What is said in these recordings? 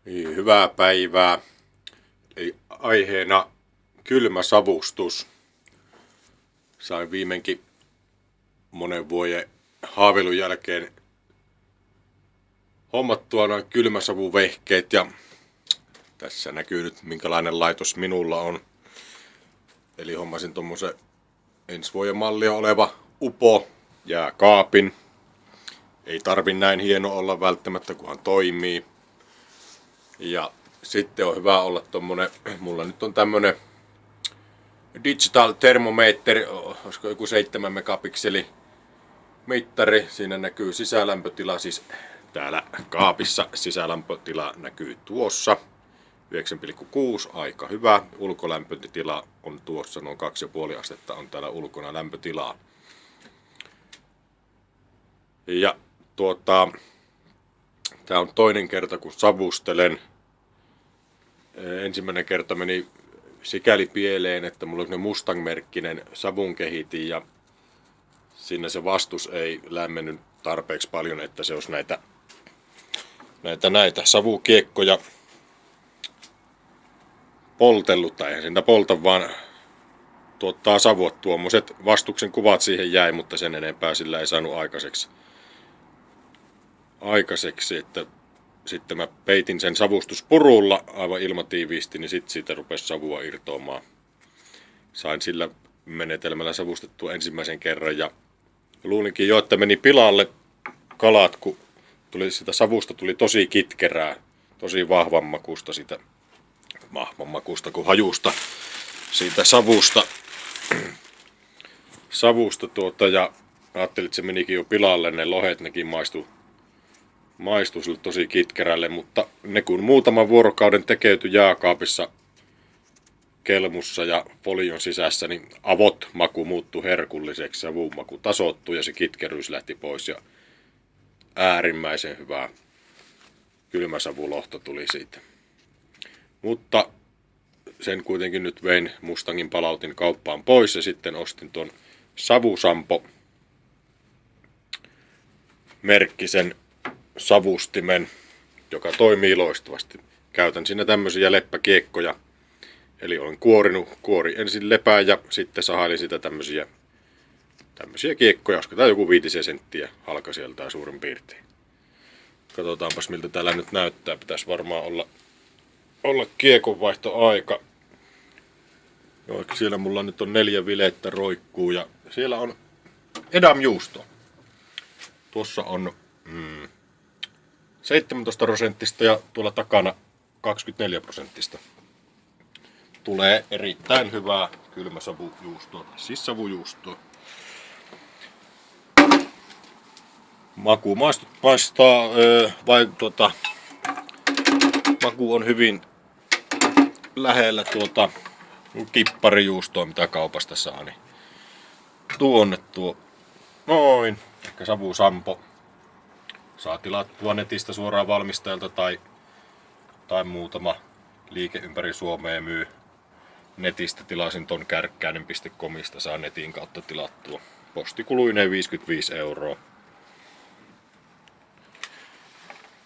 Niin, hyvää päivää. Eli aiheena kylmä savustus. Sain viimeinkin monen vuoden haaveilun jälkeen hommattua noin kylmäsavuvehkeet ja tässä näkyy nyt minkälainen laitos minulla on. Eli hommasin tommosen ensi vuoden mallia oleva upo jääkaapin. Ei tarvi näin hieno olla välttämättä, kunhan toimii. Ja sitten on hyvä olla tommonen, mulla nyt on tämmönen digital thermometer, olisiko joku 7 megapikseli mittari. Siinä näkyy sisälämpötila, siis täällä kaapissa sisälämpötila näkyy tuossa. 9,6, aika hyvä. Ulkolämpötila on tuossa, noin 2,5 astetta on täällä ulkona lämpötilaa. Ja tää on toinen kerta kun savustelen. Ensimmäinen kerta meni sikäli pieleen, että mulla oli Mustang-merkkinen savunkehitin ja siinä se vastus ei lämmennyt tarpeeksi paljon, että se olisi näitä savukiekkoja poltellut, tai eihän siinä polta, vaan tuottaa savua. Tuommoiset vastuksen kuvat siihen jäi, mutta sen enempää sillä ei saanut aikaiseksi, että sitten mä peitin sen savustuspurulla aivan ilmatiiviisti, niin sitten siitä rupesi savua irtoamaan. Sain sillä menetelmällä savustettua ensimmäisen kerran ja luulinkin jo, että meni pilalle kalat, kun sitä savusta tuli tosi kitkerää, tosi vahvan makusta kuin hajusta siitä savusta ja ajattelin, että se menikin jo pilalle, ne lohet nekin maistui sille tosi kitkerälle, mutta ne kun muutaman vuorokauden tekeytyi jääkaapissa kelmussa ja folion sisässä, niin maku muuttui herkulliseksi, savun maku tasoittui ja se kitkeryys lähti pois ja äärimmäisen hyvä kylmäsavulohto tuli siitä. Mutta sen kuitenkin nyt vein Mustangin, palautin kauppaan pois ja sitten ostin tuon Savusampo merkkisen savustimen, joka toimii loistavasti. Käytän siinä tämmöisiä leppäkiekkoja. Eli olen kuori ensin lepää ja sitten sahailin sitä tämmöisiä kiekkoja, koska tää on joku 5 senttiä halkaisijaltaan suurin piirtein. Katsotaanpas miltä täällä nyt näyttää. Pitäisi varmaan olla kiekonvaihtoaika. Joo, siellä mulla nyt on 4 vilettä roikkuu ja siellä on edamjuusto. Tuossa on 17% ja tuolla takana 24%. Tulee erittäin hyvää kylmäsavujuustoa, siis savujuustoa. Maku maistaa, maku on hyvin lähellä kipparijuustoa, mitä kaupasta saa. Niin tuo noin, ehkä Savusampo. Saa tilattua netistä suoraan valmistajalta tai muutama liike ympäri Suomea myy. Netistä tilasin ton kärkkäinen.comista, saa netin kautta tilattua. Postikuluineen 55 €.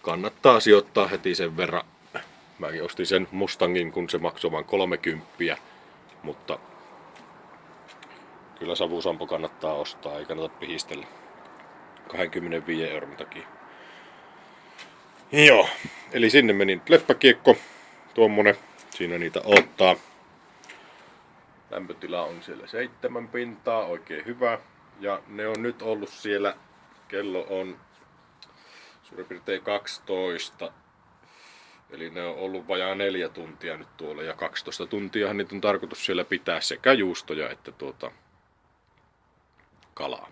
Kannattaa sijoittaa heti sen verran. Mäkin ostin sen Mustangin, kun se maksoi vain 30, mutta kyllä Savusampo kannattaa ostaa, ei kannata pihistellä 25 € takia. Joo, eli sinne meni leppäkiekko, tuommoinen, siinä niitä ottaa. Lämpötila on siellä 7 pintaa, oikein hyvä. Ja ne on nyt ollut siellä, kello on suurin piirtein 12. Eli ne on ollut vajaa 4 tuntia nyt tuolla ja 12 tuntiahan niitä on tarkoitus siellä pitää sekä juustoja että kalaa.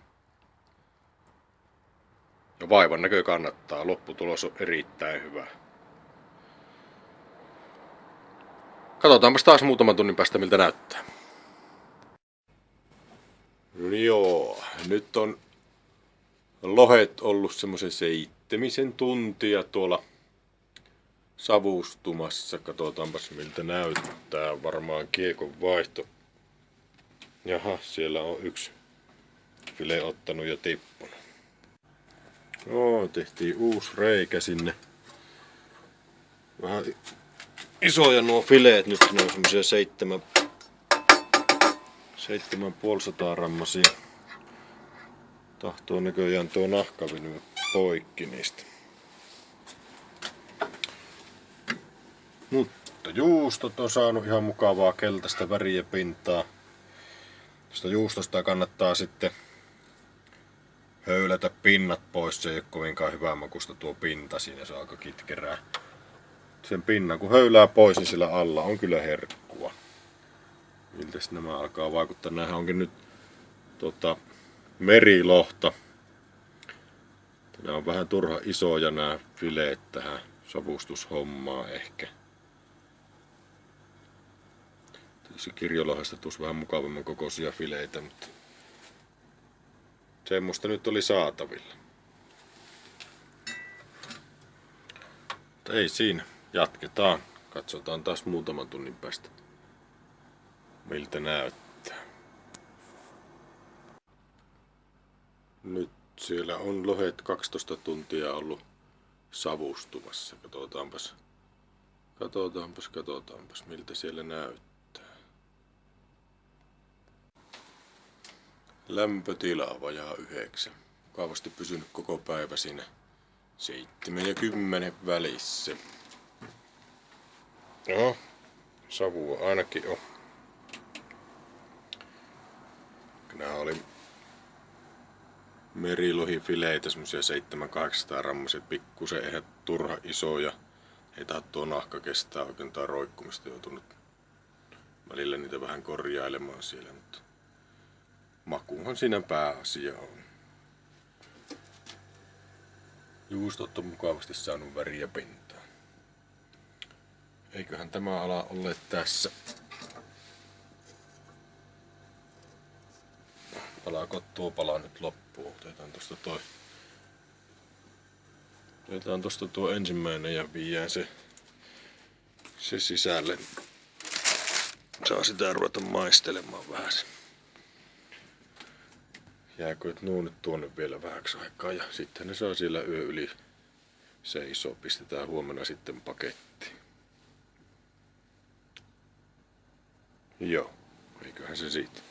Ja vaivan näkö kannattaa, lopputulos on erittäin hyvä. Katsotaanpas taas muutaman tunnin päästä miltä näyttää. No joo, nyt on lohet ollut semmoisen 7 tuntia tuolla savustumassa. Katsotaanpas miltä näyttää, varmaan kiekon vaihto. Jaha, siellä on yksi file ottanut ja tippunut. Joo, tehtiin uusi reikä sinne Vähän isoja nuo fileet nyt, ne on semmosia 750 grammasia. Tahtoo näköjään tuo nahkaviny poikki niistä. Mutta juustot on saanut ihan mukavaa keltaista väriä pintaa. Tästä juustosta kannattaa sitten höylätä pinnat pois, se ei ole kovinkaan hyvää makusta tuo pinta siinä, se on aika kitkerää. Sen pinnan kun höylää pois, niin sillä alla on kyllä herkkua. Miltäs nämä alkaa vaikuttaa? Nämähän onkin nyt merilohta. Nämä on vähän turha isoja nämä fileet tähän savustushommaan ehkä. Tässä kirjolohesta tuossa vähän mukavamman kokoisia fileitä, mutta semmoista nyt oli saatavilla. Mutta ei siinä. Jatketaan. Katsotaan taas muutaman tunnin päästä, miltä näyttää. Nyt siellä on lohet 12 tuntia ollut savustumassa. Katsotaanpas miltä siellä näyttää. Lämpötila vajaa 9. Mukavasti pysynyt koko päivä siinä 7 ja 10 välissä. Joo, savua ainakin on. Nämä oli merilohifileitä, semmosia 700-800 grammaset, pikkusen eihän turha isoja. Ei tuo nahka kestää oikein tää roikkumista, joutunut välillä niitä vähän korjailemaan siellä, mutta makuunhan siinä pääasia on. Juustot on mukavasti saanut väriä pintaan. Eiköhän tämä ala olleet tässä. Palaako tuo pala nyt loppuun? Otetaan tosta tuo ensimmäinen ja viedään se sisälle. Saa sitä ruveta maistelemaan vähän. Jääkö nuo nyt tuonne vielä vähäksi aikaa ja sitten ne saa siellä yö yli seisoo. Pistetään huomenna sitten pakettiin. Joo, eiköhän se siitä.